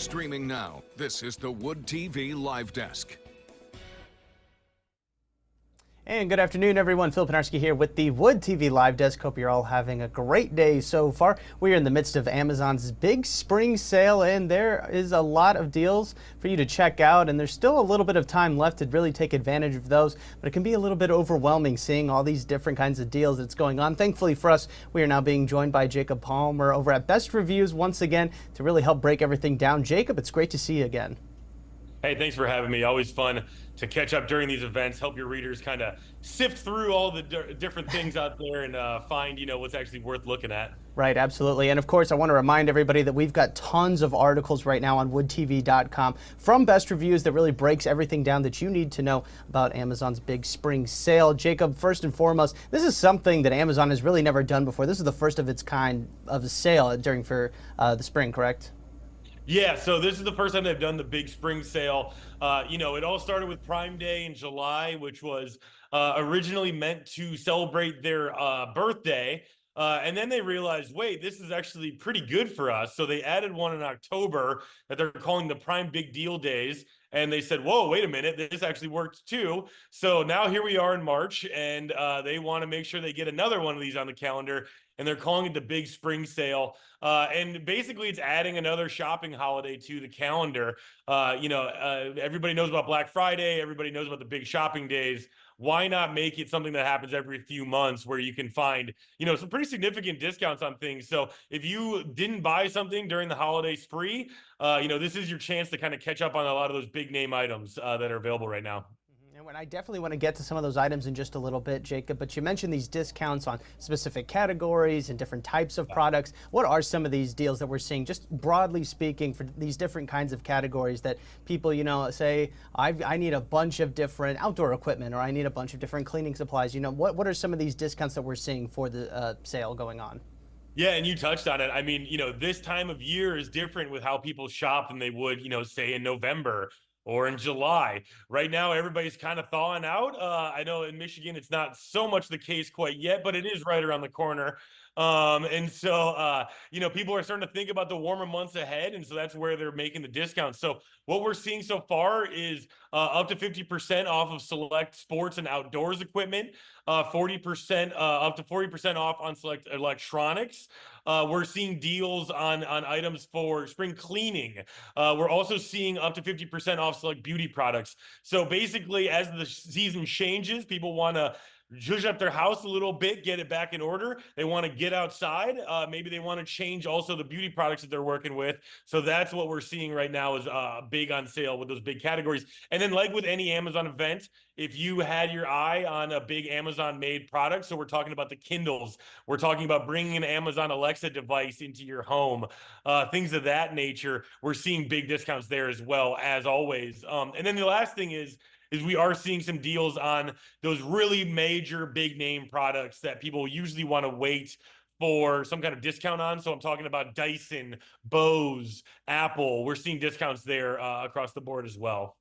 Streaming now, this is the Wood TV Live Desk. And good afternoon, everyone. Phil Penarski here with the Wood TV Live Desk. Hope you're all having a great day so far. We are in the midst of Amazon's big spring sale, and there is a lot of deals for you to check out, and there's still a little bit of time left to really take advantage of those, but it can be a little bit overwhelming seeing all these different kinds of deals that's going on. Thankfully for us, we are now being joined by Jacob Palmer over at Best Reviews once again to really help break everything down. Jacob, it's great to see you again. Hey, thanks for having me. Always fun to catch up during these events, help your readers kind of sift through all the different things out there and find, what's actually worth looking at. Right, absolutely. And of course, I want to remind everybody that we've got tons of articles right now on woodtv.com from Best Reviews that really breaks everything down that you need to know about Amazon's big spring sale. Jacob, first and foremost, this is something that Amazon has really never done before. This is the first of its kind of a sale for the spring, correct? Yeah, so this is the first time they've done the big spring sale. It all started with Prime Day in July, which was originally meant to celebrate their birthday. And then they realized, wait, this is actually pretty good for us. So they added one in October that they're calling the Prime Big Deal Days. And they said, whoa, wait a minute, this actually worked too. So now here we are in March, and they want to make sure they get another one of these on the calendar, and they're calling it the Big Spring Sale. And basically, it's adding another shopping holiday to the calendar. Everybody knows about Black Friday. Everybody knows about the big shopping days. Why not make it something that happens every few months where you can find, some pretty significant discounts on things. So if you didn't buy something during the holiday spree, this is your chance to kind of catch up on a lot of those big name items that are available right now. And I definitely want to get to some of those items in just a little bit, Jacob, but you mentioned these discounts on specific categories and different types of products. What are some of these deals that we're seeing, just broadly speaking, for these different kinds of categories that people, say, I need a bunch of different outdoor equipment, or I need a bunch of different cleaning supplies. What are some of these discounts that we're seeing for the sale going on? Yeah, and you touched on it. I mean, this time of year is different with how people shop than they would, say in November or in July. Right now, everybody's kind of thawing out. I know in Michigan, it's not so much the case quite yet, but it is right around the corner. And so, people are starting to think about the warmer months ahead. And so that's where they're making the discounts. So what we're seeing so far is up to 50% off of select sports and outdoors equipment, 40%, up to 40% off on select electronics. We're seeing deals on items for spring cleaning. We're also seeing up to 50% off select beauty products. So basically, as the season changes, people want to zhuzh up their house a little bit, get it back in order. They want to get outside. Maybe they want to change also the beauty products that they're working with. So that's what we're seeing right now is big on sale with those big categories. And then like with any Amazon event, if you had your eye on a big Amazon made product, so we're talking about the Kindles, we're talking about bringing an Amazon Alexa device into your home, things of that nature, we're seeing big discounts there as well, as always. And then the last thing is we are seeing some deals on those really major big name products that people usually want to wait for some kind of discount on. So I'm talking about Dyson, Bose, Apple. We're seeing discounts there across the board as well.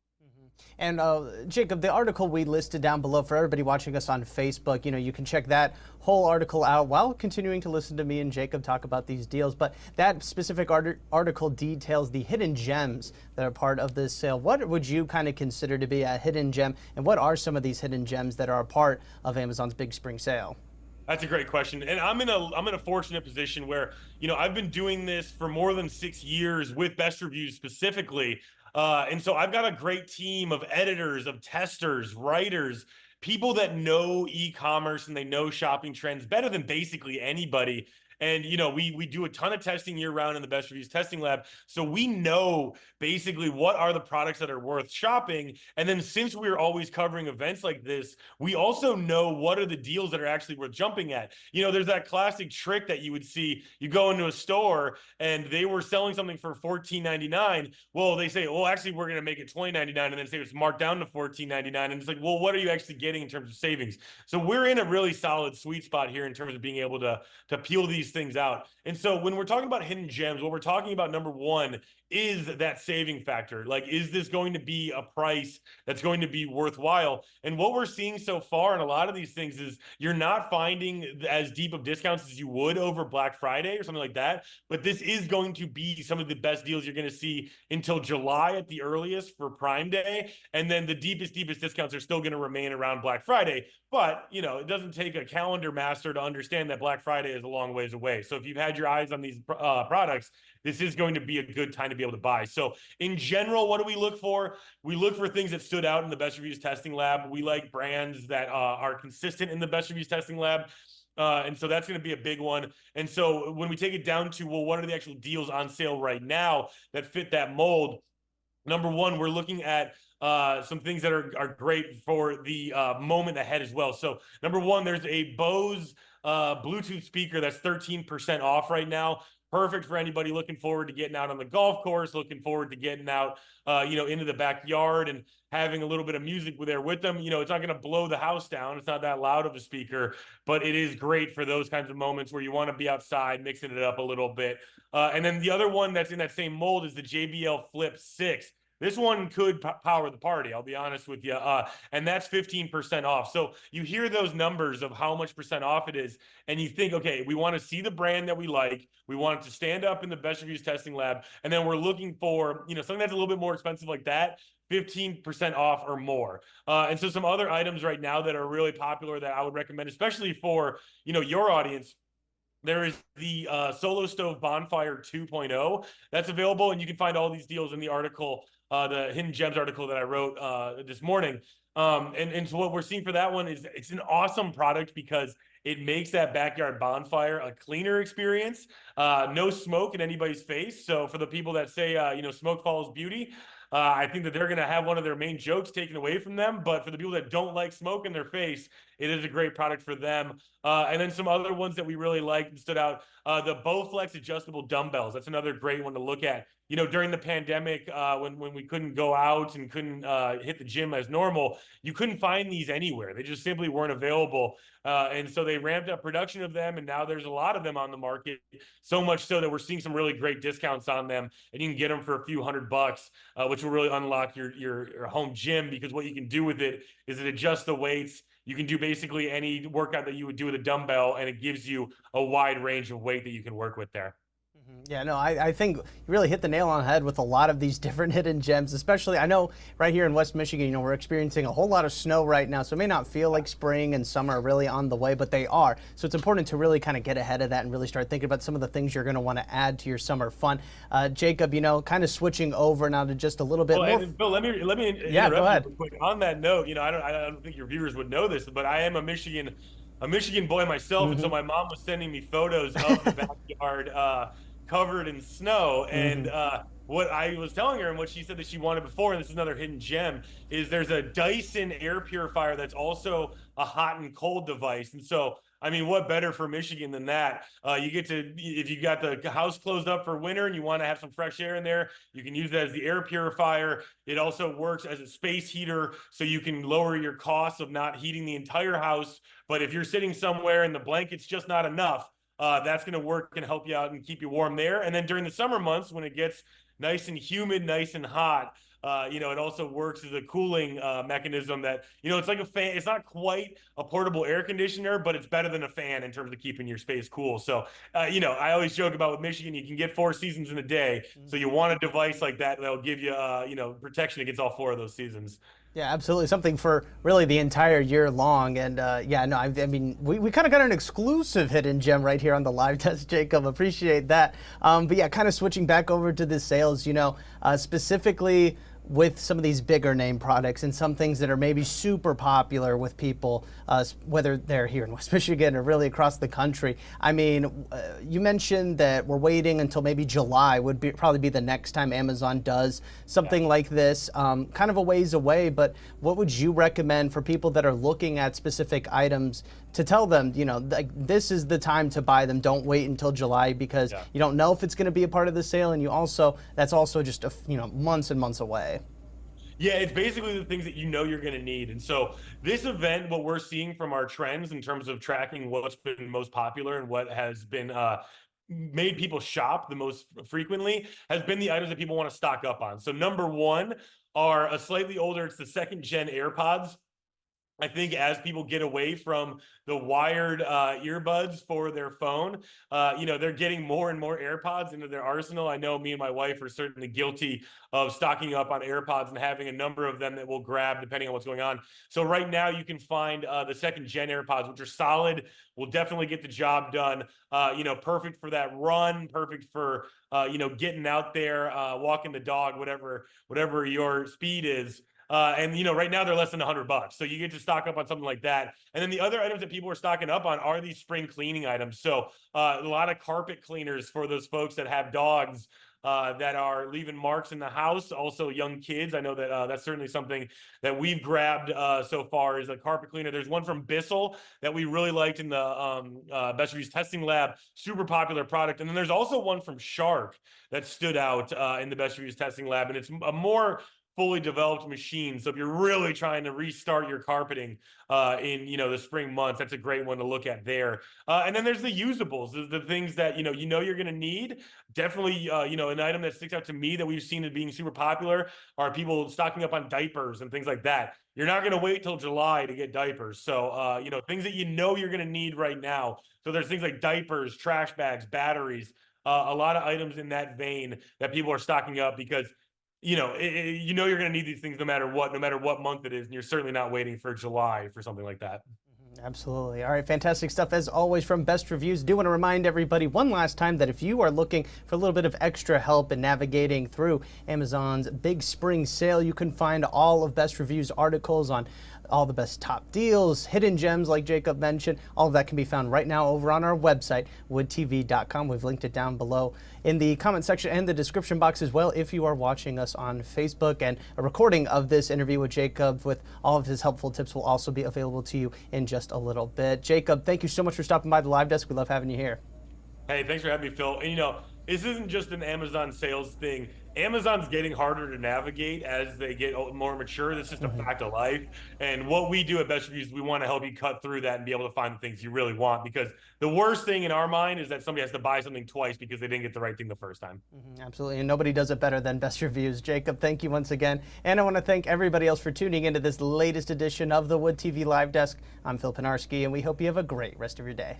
And Jacob, the article we listed down below for everybody watching us on Facebook, you can check that whole article out while continuing to listen to me and Jacob talk about these deals. But that specific article details the hidden gems that are part of this sale. What would you kind of consider to be a hidden gem, and what are some of these hidden gems that are a part of Amazon's big spring sale? That's a great question. And I'm in a fortunate position where, I've been doing this for more than 6 years with Best Reviews specifically. And so I've got a great team of editors, of testers, writers, people that know e-commerce and they know shopping trends better than basically anybody. And, we do a ton of testing year round in the Best Reviews testing lab. So we know basically what are the products that are worth shopping. And then since we're always covering events like this, we also know what are the deals that are actually worth jumping at. There's that classic trick that you would see. You go into a store and they were selling something for $14.99. Well, they say, well, actually, we're going to make it $20.99, and then say it's marked down to $14.99. And it's like, well, what are you actually getting in terms of savings? So we're in a really solid sweet spot here in terms of being able to peel these these things out. And so when we're talking about hidden gems, what we're talking about, number one, is that saving factor. Like, is this going to be a price that's going to be worthwhile? And what we're seeing so far in a lot of these things is you're not finding as deep of discounts as you would over Black Friday or something like that. But this is going to be some of the best deals you're going to see until July at the earliest for Prime Day. And then the deepest discounts are still going to remain around Black Friday. But, you know, it doesn't take a calendar master to understand that Black Friday is a long ways away. So if you've had your eyes on these products, this is going to be a good time to be able to buy. So in general, what do we look for? We look for things that stood out in the Best Reviews Testing Lab. We like brands that are consistent in the Best Reviews Testing Lab. And so that's going to be a big one. And so when we take it down to, well, what are the actual deals on sale right now that fit that mold? Number one, we're looking at some things that are great for the moment ahead as well. So number one, there's a Bose Bluetooth speaker that's 13% off right now. Perfect for anybody looking forward to getting out on the golf course, looking forward to getting out, into the backyard and having a little bit of music there with them. You know, it's not going to blow the house down. It's not that loud of a speaker, but it is great for those kinds of moments where you want to be outside, mixing it up a little bit. And then the other one that's in that same mold is the JBL Flip 6. This one could power the party, I'll be honest with you. And that's 15% off. So you hear those numbers of how much percent off it is, and you think, okay, we want to see the brand that we like. We want it to stand up in the Best Reviews Testing Lab. And then we're looking for, something that's a little bit more expensive like that, 15% off or more. And so some other items right now that are really popular that I would recommend, especially for, your audience. There is the Solo Stove Bonfire 2.0 that's available, and you can find all these deals in the article, the Hidden Gems article that I wrote this morning. And so what we're seeing for that one is it's an awesome product because it makes that backyard bonfire a cleaner experience. No smoke in anybody's face. So for the people that say, smoke follows beauty, I think that they're going to have one of their main jokes taken away from them. But for the people that don't like smoke in their face, it is a great product for them. And then some other ones that we really liked and stood out, the Bowflex adjustable dumbbells. That's another great one to look at. During the pandemic, when we couldn't go out and couldn't hit the gym as normal, you couldn't find these anywhere. They just simply weren't available. And so they ramped up production of them, and now there's a lot of them on the market, so much so that we're seeing some really great discounts on them, and you can get them for a few $100, which will really unlock your home gym, because what you can do with it is it adjusts the weights. You can do basically any workout that you would do with a dumbbell, and it gives you a wide range of weight that you can work with there. Yeah, no, I think you really hit the nail on the head with a lot of these different hidden gems, especially I know right here in West Michigan, we're experiencing a whole lot of snow right now, so it may not feel like spring and summer are really on the way, but they are. So it's important to really kind of get ahead of that and really start thinking about some of the things you're going to want to add to your summer fun. Jacob, kind of switching over now to just a little bit more. Bill, let me interrupt go ahead. you real quick. On that note, I don't think your viewers would know this, but I am a Michigan boy myself, and so my mom was sending me photos of the backyard covered in snow, and what I was telling her and what she said that she wanted before, and this is another hidden gem, is there's a Dyson air purifier that's also a hot and cold device. And so, I mean, what better for Michigan than that? You get to, if you got the house closed up for winter and you want to have some fresh air in there, you can use that as the air purifier. It also works as a space heater, so you can lower your costs of not heating the entire house. But if you're sitting somewhere and the blanket's just not enough, that's going to work and help you out and keep you warm there. And then during the summer months, when it gets nice and humid, nice and hot, it also works as a cooling mechanism that, it's like a fan. It's not quite a portable air conditioner, but it's better than a fan in terms of keeping your space cool. So, I always joke about with Michigan, you can get 4 seasons in a day. So you want a device like that that'll give you, protection against all 4 of those seasons. Yeah, absolutely. Something for really the entire year long. And I mean, we kind of got an exclusive hidden gem right here on the live test, Jacob. Appreciate that. But yeah, kind of switching back over to the sales, specifically with some of these bigger name products and some things that are maybe super popular with people, whether they're here in West Michigan or really across the country. I mean, you mentioned that we're waiting until maybe July would probably be the next time Amazon does something like this, kind of a ways away, but what would you recommend for people that are looking at specific items to tell them, this is the time to buy them, don't wait until July, because you don't know if it's going to be a part of the sale, and that's also just months and months away. Yeah, it's basically the things that you know you're going to need. And so this event, what we're seeing from our trends in terms of tracking what's been most popular and what has been made people shop the most frequently has been the items that people want to stock up on. So number one are a slightly older, it's the second gen AirPods. I think as people get away from the wired earbuds for their phone, they're getting more and more AirPods into their arsenal. I know me and my wife are certainly guilty of stocking up on AirPods and having a number of them that we'll grab depending on what's going on. So right now you can find the second gen AirPods, which are solid, will definitely get the job done. Perfect for that run, perfect for getting out there, walking the dog, whatever your speed is. Right now they're less than $100, so you get to stock up on something like that. And then the other items that people are stocking up on are these spring cleaning items. So a lot of carpet cleaners for those folks that have dogs that are leaving marks in the house. Also, young kids. I know that that's certainly something that we've grabbed so far is a carpet cleaner. There's one from Bissell that we really liked in the Best Reviews Testing Lab. Super popular product. And then there's also one from Shark that stood out in the Best Reviews Testing Lab, and it's a more fully developed machine. So if you're really trying to restart your carpeting in the spring months, that's a great one to look at there. And then there's the usables, the things that you're going to need. Definitely, an item that sticks out to me that we've seen as being super popular are people stocking up on diapers and things like that. You're not going to wait till July to get diapers. So things that you're going to need right now. So there's things like diapers, trash bags, batteries, a lot of items in that vein that people are stocking up because you're going to need these things no matter what month it is, and you're certainly not waiting for July for something like that. Absolutely. All right, fantastic stuff as always from Best Reviews. Do want to remind everybody one last time that if you are looking for a little bit of extra help in navigating through Amazon's big spring sale, you can find all of Best Reviews articles on all the best top deals, hidden gems like Jacob mentioned. All of that can be found right now over on our website, woodtv.com. We've linked it down below in the comment section and the description box as well if you are watching us on Facebook. And a recording of this interview with Jacob with all of his helpful tips will also be available to you in just a little bit. Jacob, thank you so much for stopping by the live desk. We love having you here. Hey, thanks for having me, Phil. And this isn't just an Amazon sales thing. Amazon's getting harder to navigate as they get more mature. That's just a fact of life. And what we do at Best Reviews, we want to help you cut through that and be able to find the things you really want. Because the worst thing in our mind is that somebody has to buy something twice because they didn't get the right thing the first time. Absolutely. And nobody does it better than Best Reviews. Jacob, thank you once again. And I want to thank everybody else for tuning into this latest edition of the Wood TV Live Desk. I'm Phil Pinarski, and we hope you have a great rest of your day.